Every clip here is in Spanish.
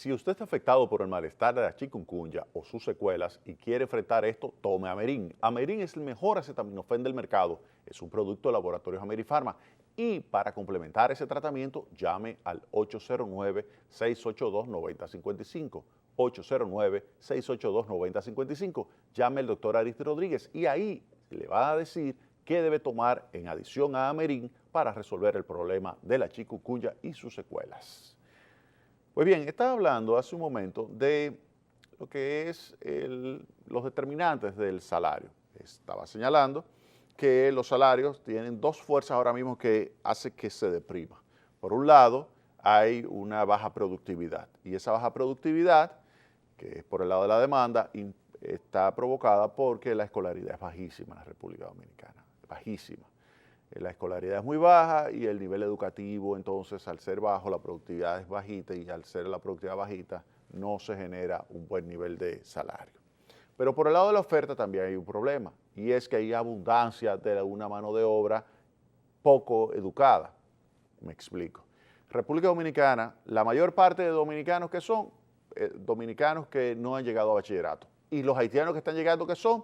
Si usted está afectado por el malestar de la chikungunya o sus secuelas y quiere enfrentar esto, tome Amerin. Amerin es el mejor acetaminofén del mercado. Es un producto de Laboratorios Amerifarma. Y para complementar ese tratamiento, llame al 809-682-9055. 809-682-9055. Llame al doctor Aristide Rodríguez y ahí le va a decir qué debe tomar en adición a Amerin para resolver el problema de la chikungunya y sus secuelas. Pues bien, estaba hablando hace un momento de lo que es los determinantes del salario. Estaba señalando que los salarios tienen dos fuerzas ahora mismo que hacen que se deprima. Por un lado, hay una baja productividad y esa baja productividad, que es por el lado de la demanda, está provocada porque la escolaridad es bajísima en la República Dominicana, bajísima. La escolaridad es muy baja y el nivel educativo, entonces, al ser bajo, la productividad es bajita y al ser la productividad bajita, no se genera un buen nivel de salario. Pero por el lado de la oferta también hay un problema y es que hay abundancia de una mano de obra poco educada. Me explico. República Dominicana, la mayor parte de dominicanos que son, dominicanos que no han llegado a bachillerato. Y los haitianos que están llegando que son,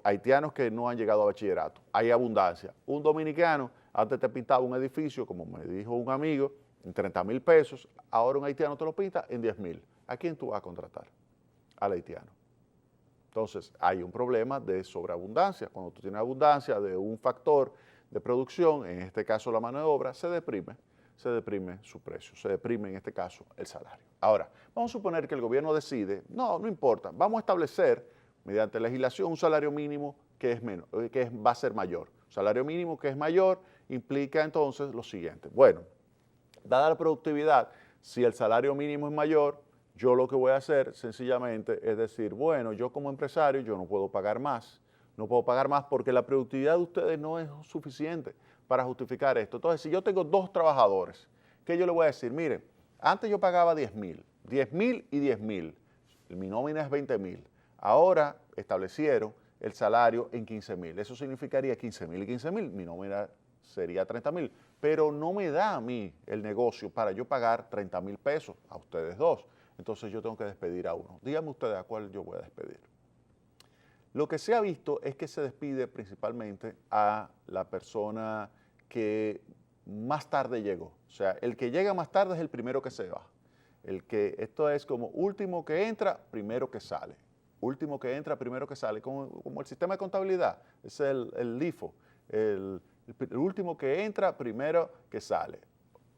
haitianos que no han llegado a bachillerato. Hay abundancia. Un dominicano antes te pintaba un edificio, como me dijo un amigo, en 30,000 pesos. Ahora un haitiano te lo pinta en 10,000. ¿A quién tú vas a contratar? Al haitiano. Entonces, hay un problema de sobreabundancia. Cuando tú tienes abundancia de un factor de producción, en este caso la mano de obra, se deprime su precio, se deprime en este caso el salario. Ahora, vamos a suponer que el gobierno decide, no importa, vamos a establecer mediante legislación un salario mínimo que es menos, va a ser mayor. Salario mínimo que es mayor implica entonces lo siguiente. Bueno, dada la productividad, si el salario mínimo es mayor, yo lo que voy a hacer sencillamente es decir, bueno, yo como empresario yo no puedo pagar más. No puedo pagar más porque la productividad de ustedes no es suficiente para justificar esto. Entonces, si yo tengo 2 trabajadores, ¿qué yo le voy a decir? Miren, antes yo pagaba 10,000 y 10,000. Mi nómina es 20,000. Ahora establecieron el salario en 15,000. Eso significaría 15,000 y 15,000. Mi nómina sería 30,000. Pero no me da a mí el negocio para yo pagar 30,000 pesos a ustedes dos. Entonces yo tengo que despedir a uno. Díganme ustedes a cuál yo voy a despedir. Lo que se ha visto es que se despide principalmente a la persona que más tarde llegó. O sea, el que llega más tarde es el primero que se va. Esto es como último que entra, primero que sale. Último que entra, primero que sale, como el sistema de contabilidad, es el LIFO, el último que entra, primero que sale,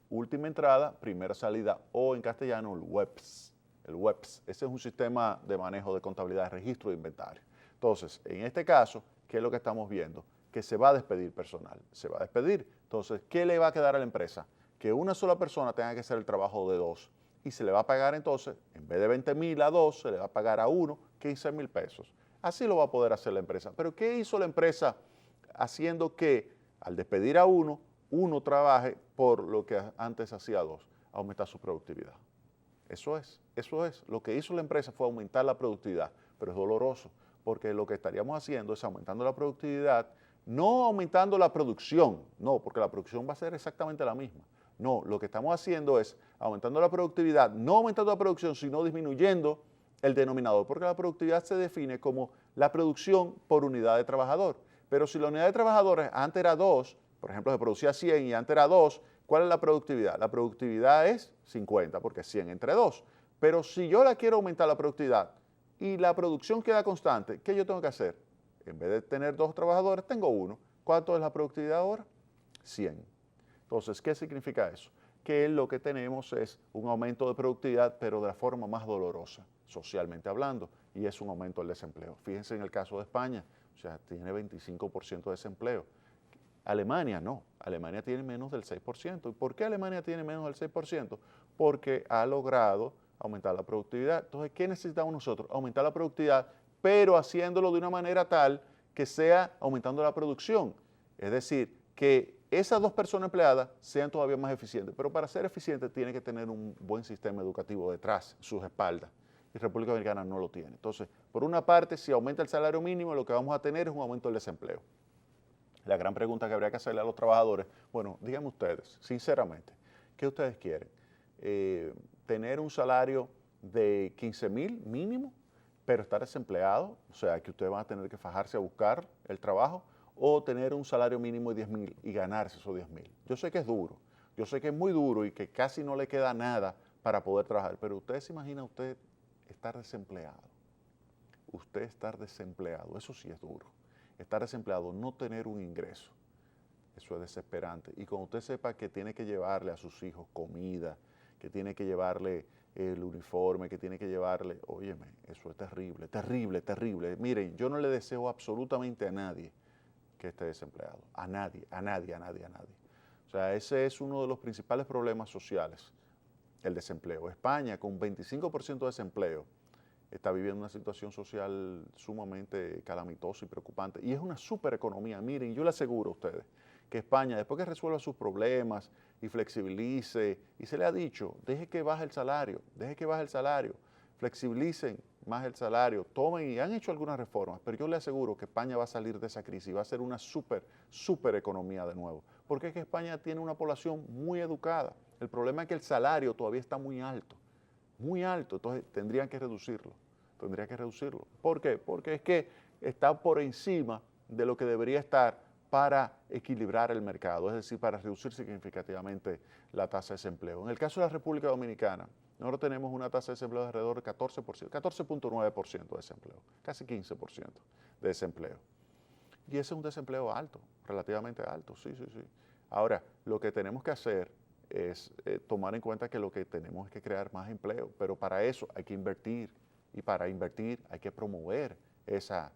última entrada, primera salida, o en castellano el WEPS. El WEPS, ese es un sistema de manejo de contabilidad, de registro de inventario. Entonces, en este caso, ¿qué es lo que estamos viendo? Que se va a despedir personal, se va a despedir. Entonces, ¿qué le va a quedar a la empresa? Que una sola persona tenga que hacer el trabajo de 2 y se le va a pagar entonces, en vez de 20,000 a 2, se le va a pagar a uno 15,000 pesos. Así lo va a poder hacer la empresa. Pero ¿qué hizo la empresa haciendo que al despedir a uno trabaje por lo que antes hacía 2? Aumentar su productividad. Eso es. Lo que hizo la empresa fue aumentar la productividad, pero es doloroso, porque lo que estaríamos haciendo es aumentando la productividad, no aumentando la producción, no, porque la producción va a ser exactamente la misma. No, lo que estamos haciendo es aumentando la productividad, no aumentando la producción, sino disminuyendo el denominador, porque la productividad se define como la producción por unidad de trabajador. Pero si la unidad de trabajadores antes era 2, por ejemplo, se producía 100 y antes era 2, ¿cuál es la productividad? La productividad es 50, porque 100 entre 2. Pero si yo la quiero aumentar la productividad y la producción queda constante, ¿qué yo tengo que hacer? En vez de tener 2 trabajadores, tengo 1. ¿Cuánto es la productividad ahora? 100. Entonces, ¿qué significa eso? Que lo que tenemos es un aumento de productividad, pero de la forma más dolorosa, socialmente hablando, y es un aumento del desempleo. Fíjense en el caso de España, o sea, tiene 25% de desempleo. Alemania no, Alemania tiene menos del 6%. ¿Y por qué Alemania tiene menos del 6%? Porque ha logrado aumentar la productividad. Entonces, ¿qué necesitamos nosotros? Aumentar la productividad, pero haciéndolo de una manera tal que sea aumentando la producción. Es decir, que esas 2 personas empleadas sean todavía más eficientes. Pero para ser eficiente tiene que tener un buen sistema educativo detrás, sus espaldas. Y República Dominicana no lo tiene. Entonces, por una parte, si aumenta el salario mínimo, lo que vamos a tener es un aumento del desempleo. La gran pregunta que habría que hacerle a los trabajadores, bueno, díganme ustedes, sinceramente, ¿qué ustedes quieren? tener un salario de 15,000 mínimo, pero estar desempleado, o sea, que usted va a tener que fajarse a buscar el trabajo, o tener un salario mínimo de 10,000 y ganarse esos 10,000. Yo sé que es duro, yo sé que es muy duro y que casi no le queda nada para poder trabajar, pero usted se imagina usted estar desempleado. Usted estar desempleado, eso sí es duro. Estar desempleado, no tener un ingreso, eso es desesperante. Y cuando usted sepa que tiene que llevarle a sus hijos comida, que tiene que llevarle el uniforme, que tiene que llevarle, óyeme, eso es terrible, terrible, terrible. Miren, yo no le deseo absolutamente a nadie que esté desempleado, a nadie, a nadie, a nadie, a nadie. O sea, ese es uno de los principales problemas sociales, el desempleo. España, con 25% de desempleo, está viviendo una situación social sumamente calamitosa y preocupante. Y es una supereconomía. Miren, yo le aseguro a ustedes que España, después que resuelva sus problemas y flexibilice, y se le ha dicho, deje que baje el salario, flexibilicen más el salario, tomen y han hecho algunas reformas, pero yo le aseguro que España va a salir de esa crisis y va a ser una super economía de nuevo. Porque es que España tiene una población muy educada. El problema es que el salario todavía está muy alto, entonces tendrían que reducirlo. ¿Por qué? Porque es que está por encima de lo que debería estar para equilibrar el mercado, es decir, para reducir significativamente la tasa de desempleo. En el caso de la República Dominicana, nosotros tenemos una tasa de desempleo de alrededor de 14%, 14,9% de desempleo, casi 15% de desempleo. Y ese es un desempleo alto, relativamente alto, sí. Ahora, lo que tenemos que hacer es tomar en cuenta que lo que tenemos es que crear más empleo, pero para eso hay que invertir, y para invertir hay que promover esa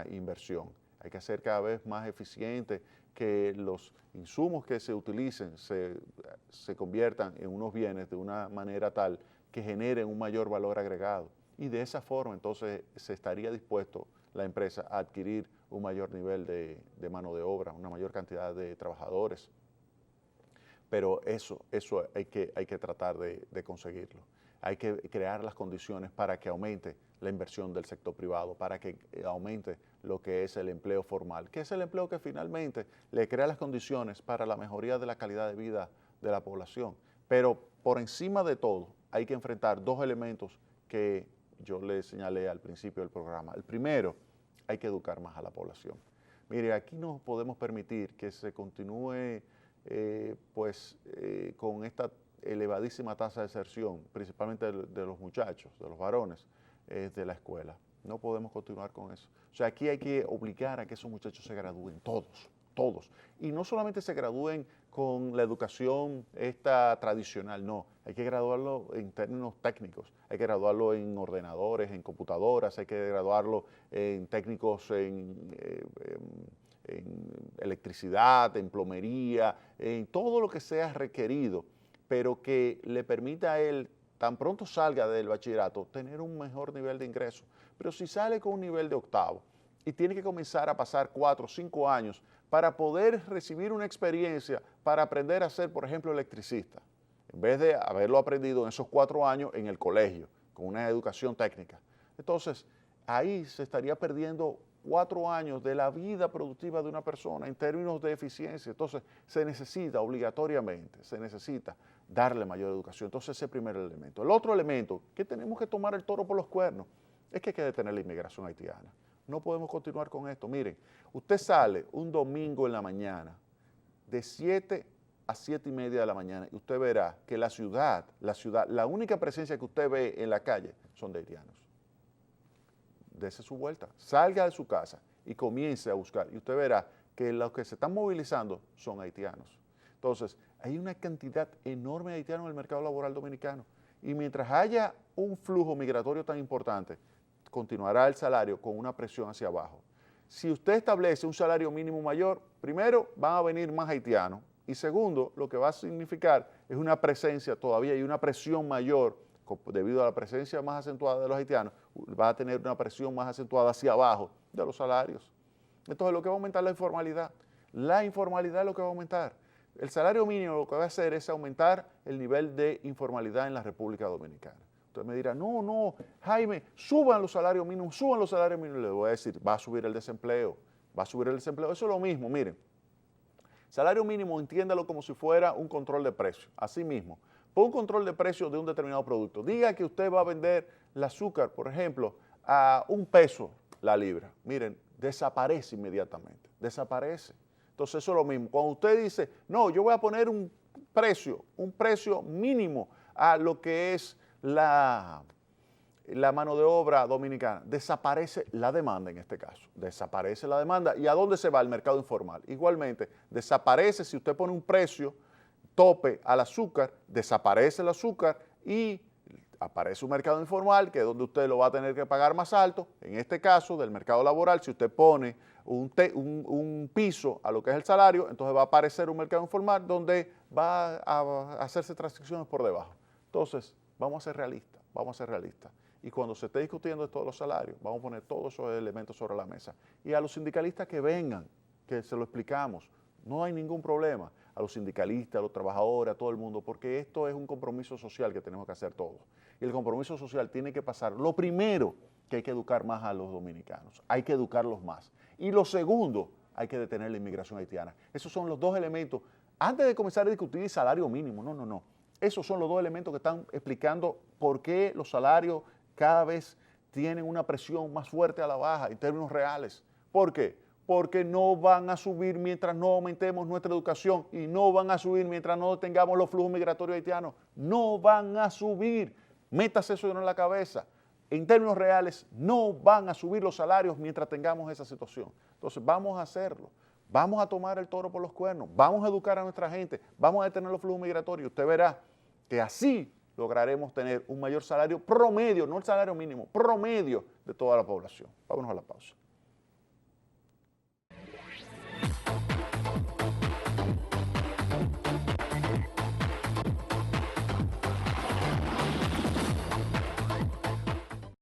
inversión. Hay que hacer cada vez más eficiente que los insumos que se utilicen se conviertan en unos bienes de una manera tal que generen un mayor valor agregado. Y de esa forma entonces se estaría dispuesto la empresa a adquirir un mayor nivel de mano de obra, una mayor cantidad de trabajadores. Pero eso hay que tratar de conseguirlo. Hay que crear las condiciones para que aumente la inversión del sector privado, para que aumente lo que es el empleo formal, que es el empleo que finalmente le crea las condiciones para la mejoría de la calidad de vida de la población. Pero por encima de todo hay que enfrentar dos elementos que yo le señalé al principio del programa. El primero, hay que educar más a la población. Mire, aquí no podemos permitir que se continúe con esta elevadísima tasa de deserción, principalmente de los muchachos, de los varones, de la escuela. No podemos continuar con eso. O sea, aquí hay que obligar a que esos muchachos se gradúen, todos. Y no solamente se gradúen con la educación esta tradicional, no. Hay que graduarlo en términos técnicos, hay que graduarlo en ordenadores, en computadoras, hay que graduarlo en técnicos en electricidad, en plomería, en todo lo que sea requerido, pero que le permita a él, tan pronto salga del bachillerato, tener un mejor nivel de ingreso. Pero si sale con un nivel de octavo y tiene que comenzar a pasar 4 o 5 años para poder recibir una experiencia para aprender a ser, por ejemplo, electricista, en vez de haberlo aprendido en esos 4 años en el colegio, con una educación técnica. Entonces, ahí se estaría perdiendo 4 años de la vida productiva de una persona en términos de eficiencia. Entonces, se necesita obligatoriamente, darle mayor educación. Entonces, ese es el primer elemento. El otro elemento, que tenemos que tomar el toro por los cuernos, es que hay que detener la inmigración haitiana. No podemos continuar con esto. Miren, usted sale un domingo en la mañana, de 7 a 7:30 de la mañana, y usted verá que la ciudad, la única presencia que usted ve en la calle son de haitianos. Dese su vuelta, salga de su casa y comience a buscar. Y usted verá que los que se están movilizando son haitianos. Entonces, hay una cantidad enorme de haitianos en el mercado laboral dominicano. Y mientras haya un flujo migratorio tan importante, continuará el salario con una presión hacia abajo. Si usted establece un salario mínimo mayor, primero van a venir más haitianos. Y segundo, lo que va a significar es una presencia todavía y una presión mayor debido a la presencia más acentuada de los haitianos, va a tener una presión más acentuada hacia abajo de los salarios. Entonces, lo que va a aumentar la informalidad. La informalidad es lo que va a aumentar. El salario mínimo lo que va a hacer es aumentar el nivel de informalidad en la República Dominicana. Usted me dirá, no, Jaime, suban los salarios mínimos. Le voy a decir, va a subir el desempleo. Eso es lo mismo, miren. Salario mínimo, entiéndalo como si fuera un control de precios. Así mismo, por un control de precios de un determinado producto. Diga que usted va a vender el azúcar, por ejemplo, a $1 la libra. Miren, desaparece inmediatamente, desaparece. Entonces eso es lo mismo. Cuando usted dice, no, yo voy a poner un precio mínimo a lo que es la mano de obra dominicana, desaparece la demanda en este caso, desaparece la demanda. ¿Y a dónde se va? Al mercado informal. Igualmente, desaparece si usted pone un precio tope al azúcar, desaparece el azúcar y aparece un mercado informal que es donde usted lo va a tener que pagar más alto. En este caso, del mercado laboral, si usted pone un piso a lo que es el salario, entonces va a aparecer un mercado informal donde va a hacerse transacciones por debajo. Entonces, vamos a ser realistas, vamos a ser realistas. Y cuando se esté discutiendo de todos los salarios, vamos a poner todos esos elementos sobre la mesa. Y a los sindicalistas que vengan, que se lo explicamos, no hay ningún problema. A los sindicalistas, a los trabajadores, a todo el mundo, porque esto es un compromiso social que tenemos que hacer todos. Y el compromiso social tiene que pasar, lo primero, que hay que educar más a los dominicanos, hay que educarlos más. Y lo segundo, hay que detener la inmigración haitiana. Esos son los dos elementos. Antes de comenzar a discutir el salario mínimo, no. Esos son los dos elementos que están explicando por qué los salarios cada vez tienen una presión más fuerte a la baja en términos reales. ¿Por qué? Porque no van a subir mientras no aumentemos nuestra educación y no van a subir mientras no tengamos los flujos migratorios haitianos. No van a subir. Métase eso en la cabeza. En términos reales, no van a subir los salarios mientras tengamos esa situación. Entonces, vamos a hacerlo. Vamos a tomar el toro por los cuernos. Vamos a educar a nuestra gente. Vamos a detener los flujos migratorios. Usted verá que así lograremos tener un mayor salario promedio, no el salario mínimo, promedio de toda la población. Vámonos a la pausa.